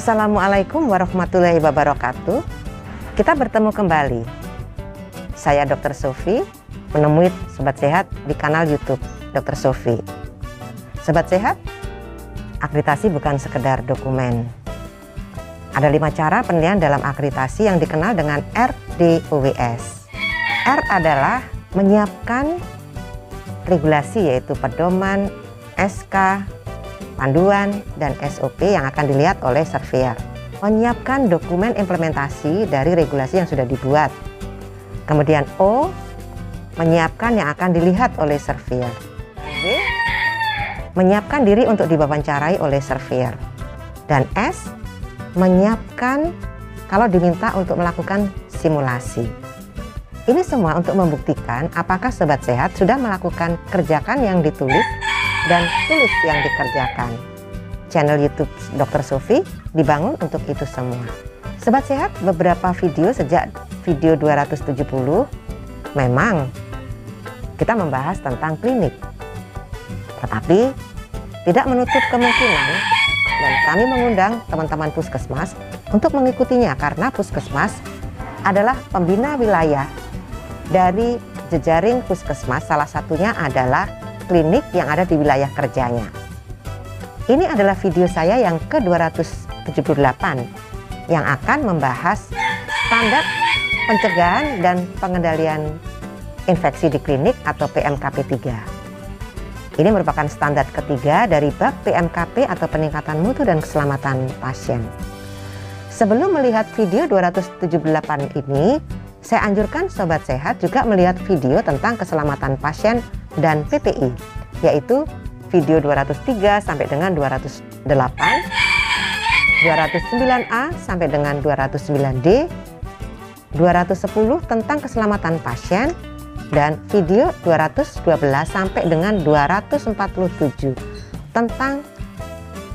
Assalamualaikum warahmatullahi wabarakatuh. Kita bertemu kembali. Saya Dr. Sofi, menemui Sobat Sehat di kanal YouTube Dr. Sofi. Sobat Sehat, akreditasi bukan sekedar dokumen. Ada 5 cara penilaian dalam akreditasi yang dikenal dengan RDOWS. R adalah menyiapkan regulasi, yaitu pedoman, SK, panduan, dan SOP yang akan dilihat oleh surveyor. Menyiapkan dokumen implementasi dari regulasi yang sudah dibuat. Kemudian O, menyiapkan yang akan dilihat oleh surveyor. B, menyiapkan diri untuk diwawancarai oleh surveyor. Dan S, menyiapkan kalau diminta untuk melakukan simulasi. Ini semua untuk membuktikan apakah Sobat Sehat sudah melakukan kerjakan yang ditulis dan tulis yang dikerjakan. Channel YouTube Dr. Sofi dibangun untuk itu semua. Sobat Sehat, beberapa video sejak video 270 memang kita membahas tentang klinik. Tetapi tidak menutup kemungkinan dan kami mengundang teman-teman puskesmas untuk mengikutinya karena puskesmas adalah pembina wilayah dari jejaring puskesmas, salah satunya adalah klinik yang ada di wilayah kerjanya. Ini adalah video saya yang ke-278 yang akan membahas standar pencegahan dan pengendalian infeksi di klinik atau PMKP 3. Ini merupakan standar ketiga dari bab PMKP atau peningkatan mutu dan keselamatan pasien. Sebelum melihat video 278 ini, saya anjurkan Sobat Sehat juga melihat video tentang keselamatan pasien dan PPI, yaitu video 203 sampai dengan 208, 209A sampai dengan 209D, 210 tentang keselamatan pasien, dan video 212 sampai dengan 247 tentang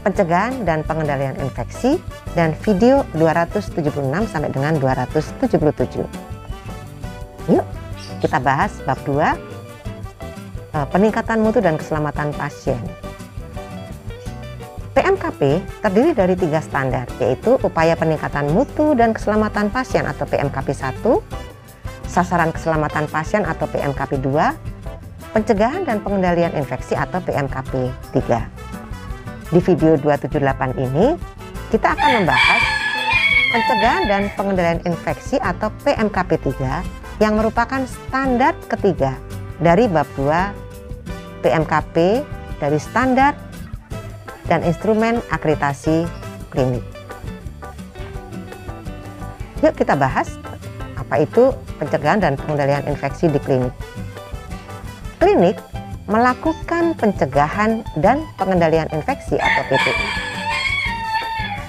pencegahan dan pengendalian infeksi, dan video 276 sampai dengan 277. Yuk kita bahas bab 2, peningkatan mutu dan keselamatan pasien. PMKP terdiri dari 3 standar, yaitu upaya peningkatan mutu dan keselamatan pasien atau PMKP 1, sasaran keselamatan pasien atau PMKP 2, pencegahan dan pengendalian infeksi atau PMKP 3. Di video 278 ini kita akan membahas pencegahan dan pengendalian infeksi atau PMKP 3 yang merupakan standar ketiga dari bab 2 PMKP dari standar dan instrumen akreditasi klinik. Yuk kita bahas apa itu pencegahan dan pengendalian infeksi di klinik. Klinik melakukan pencegahan dan pengendalian infeksi atau PPI.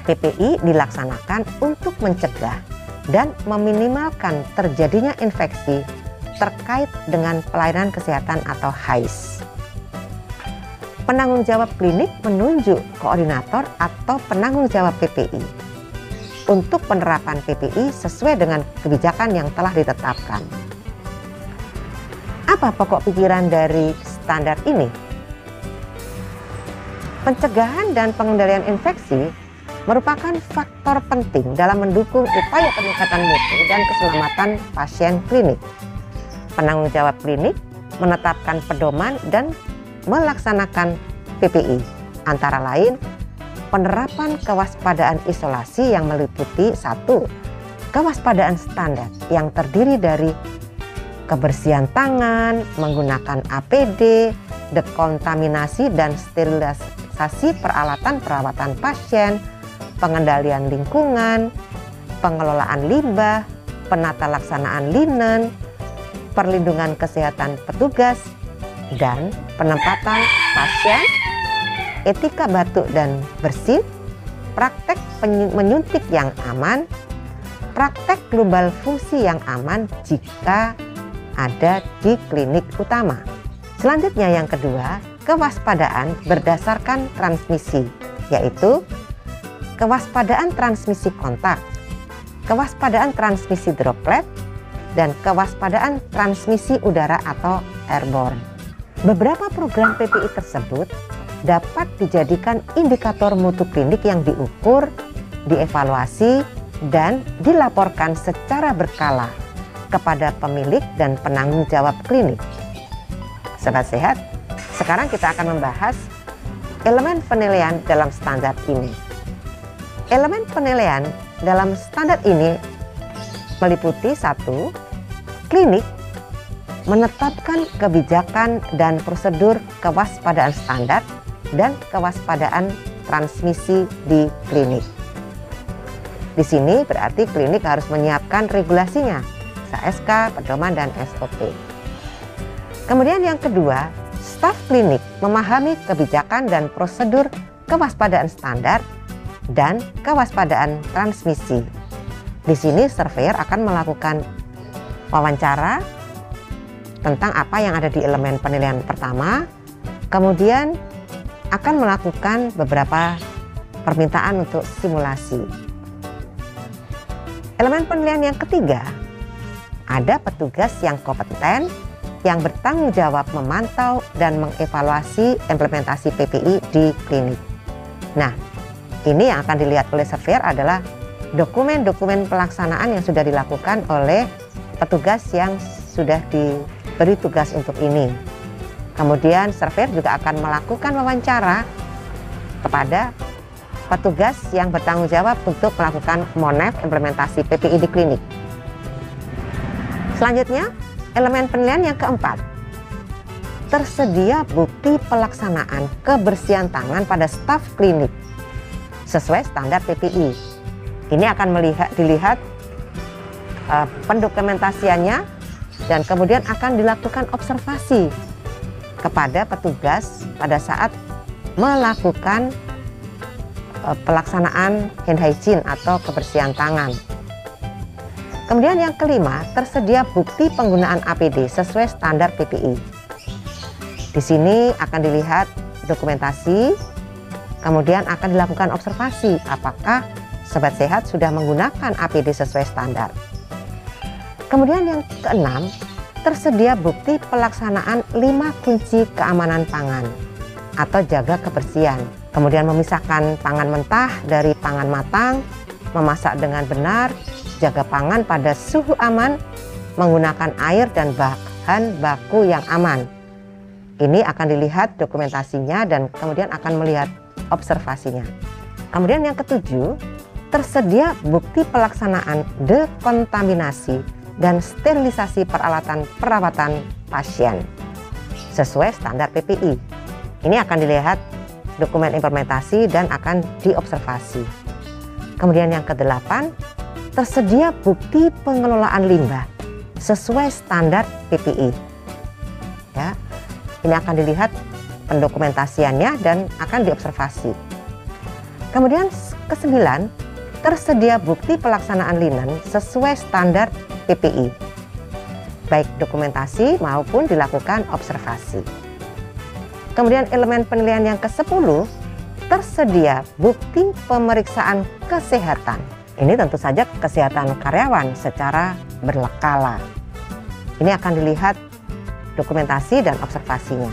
PPI dilaksanakan untuk mencegah dan meminimalkan terjadinya infeksi terkait dengan pelayanan kesehatan atau HAIS. Penanggung jawab klinik menunjuk koordinator atau penanggung jawab PPI untuk penerapan PPI sesuai dengan kebijakan yang telah ditetapkan. Apa pokok pikiran dari standar ini? Pencegahan dan pengendalian infeksi merupakan faktor penting dalam mendukung upaya peningkatan mutu dan keselamatan pasien klinik. Penanggung jawab klinik menetapkan pedoman dan melaksanakan PPI, antara lain penerapan kewaspadaan isolasi yang meliputi 1. Kewaspadaan standar yang terdiri dari kebersihan tangan, menggunakan APD, dekontaminasi dan sterilisasi peralatan perawatan pasien, pengendalian lingkungan, pengelolaan limbah, penata laksanaan linen, perlindungan kesehatan petugas, dan penempatan pasien, etika batuk dan bersin, praktek menyuntik yang aman, praktek global fungsi yang aman jika ada di klinik utama. Selanjutnya yang kedua, kewaspadaan berdasarkan transmisi, yaitu kewaspadaan transmisi kontak, kewaspadaan transmisi droplet, dan kewaspadaan transmisi udara atau airborne. Beberapa program PPI tersebut dapat dijadikan indikator mutu klinik yang diukur dievaluasi, dan dilaporkan secara berkala kepada pemilik dan penanggung jawab klinik. Sobat Sehat, sekarang kita akan membahas elemen penilaian dalam standar ini. Elemen penilaian dalam standar ini meliputi 1. Klinik menetapkan kebijakan dan prosedur kewaspadaan standar dan kewaspadaan transmisi di klinik. Di sini berarti klinik harus menyiapkan regulasinya, SK, pedoman, dan SOP. Kemudian yang kedua, staf klinik memahami kebijakan dan prosedur kewaspadaan standar dan kewaspadaan transmisi. Di sini surveyor akan melakukan wawancara tentang apa yang ada di elemen penilaian pertama, kemudian akan melakukan beberapa permintaan untuk simulasi. Elemen penilaian yang ketiga, ada petugas yang kompeten yang bertanggung jawab memantau dan mengevaluasi implementasi PPI di klinik. Nah, ini yang akan dilihat oleh surveyor adalah dokumen-dokumen pelaksanaan yang sudah dilakukan oleh petugas yang sudah diberi tugas untuk ini. Kemudian surveyor juga akan melakukan wawancara kepada petugas yang bertanggung jawab untuk melakukan MONEF implementasi PPI di klinik. Selanjutnya, elemen penilaian yang keempat, tersedia bukti pelaksanaan kebersihan tangan pada staf klinik sesuai standar PPI. Ini akan dilihat pendokumentasiannya dan kemudian akan dilakukan observasi kepada petugas pada saat melakukan pelaksanaan hand hygiene atau kebersihan tangan. Kemudian yang kelima, tersedia bukti penggunaan APD sesuai standar PPI. Di sini akan dilihat dokumentasi, kemudian akan dilakukan observasi apakah sobat sehat sudah menggunakan APD sesuai standar. Kemudian yang keenam, tersedia bukti pelaksanaan 5 kunci keamanan pangan atau jaga kebersihan. Kemudian memisahkan pangan mentah dari pangan matang, memasak dengan benar, jaga pangan pada suhu aman, menggunakan air dan bahan baku yang aman. Ini akan dilihat dokumentasinya dan kemudian akan melihat observasinya. Kemudian yang ketujuh, tersedia bukti pelaksanaan dekontaminasi dan sterilisasi peralatan perawatan pasien sesuai standar PPI. Ini akan dilihat dokumen implementasi dan akan diobservasi. Kemudian yang kedelapan, tersedia bukti pengelolaan limbah sesuai standar PPI. Ya, ini akan dilihat pendokumentasiannya dan akan diobservasi. Kemudian kesembilan, tersedia bukti pelaksanaan linen sesuai standar PPI, baik dokumentasi maupun dilakukan observasi. Kemudian elemen penilaian yang ke-10, tersedia bukti pemeriksaan kesehatan. Ini tentu saja kesehatan karyawan secara berkala. Ini akan dilihat dokumentasi dan observasinya.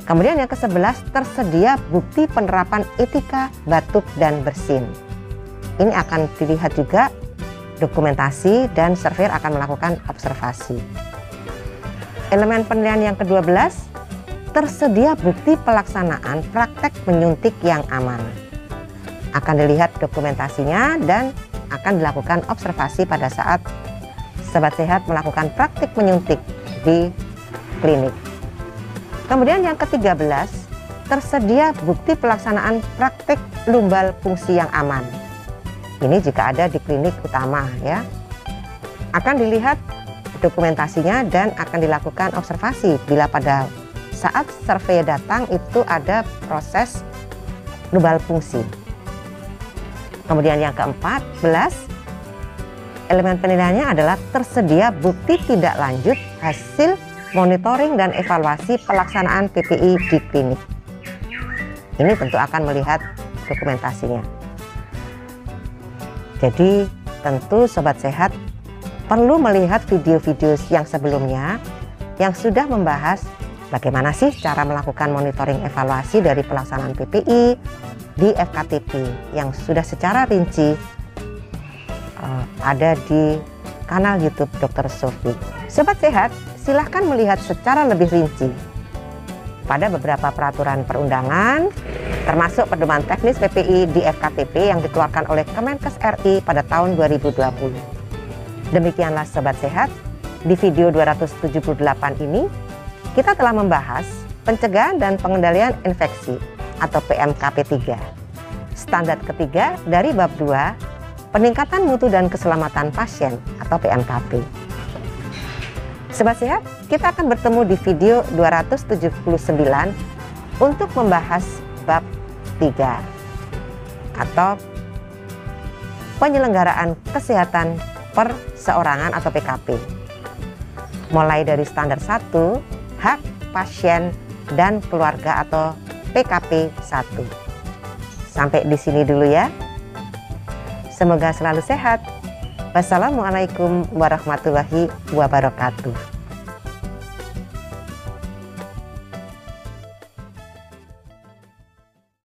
Kemudian yang ke-11, tersedia bukti penerapan etika batuk dan bersin. Ini akan dilihat juga dokumentasi dan surveyor akan melakukan observasi. Elemen penilaian yang ke-12, tersedia bukti pelaksanaan praktek menyuntik yang aman. Akan dilihat dokumentasinya dan akan dilakukan observasi pada saat sobat sehat melakukan praktik menyuntik di klinik. Kemudian yang ke-13, tersedia bukti pelaksanaan praktik lumbal fungsi yang aman. Ini jika ada di klinik utama ya. Akan dilihat dokumentasinya dan akan dilakukan observasi bila pada saat survei datang itu ada proses lumbal fungsi. Kemudian yang ke-14, elemen penilaiannya adalah tersedia bukti tidak lanjut hasil monitoring dan evaluasi pelaksanaan PPI di klinik. Ini tentu akan melihat dokumentasinya. Jadi tentu sobat sehat perlu melihat video-video yang sebelumnya yang sudah membahas bagaimana sih cara melakukan monitoring evaluasi dari pelaksanaan PPI, di FKTP yang sudah secara rinci ada di kanal YouTube Dr. Sofi. Sobat Sehat, silahkan melihat secara lebih rinci pada beberapa peraturan perundangan, termasuk pedoman teknis PPI di FKTP yang dikeluarkan oleh Kemenkes RI pada tahun 2020. Demikianlah Sobat Sehat, di video 278 ini kita telah membahas pencegahan dan pengendalian infeksi atau PMKP 3. Standar ketiga dari bab 2, peningkatan mutu dan keselamatan pasien atau PMKP. Sobat Sehat, kita akan bertemu di video 279 untuk membahas bab 3 atau penyelenggaraan kesehatan perseorangan atau PKP. Mulai dari standar 1, hak pasien dan keluarga atau PKP 1. Sampai di sini dulu ya. Semoga selalu sehat. Wassalamualaikum warahmatullahi wabarakatuh.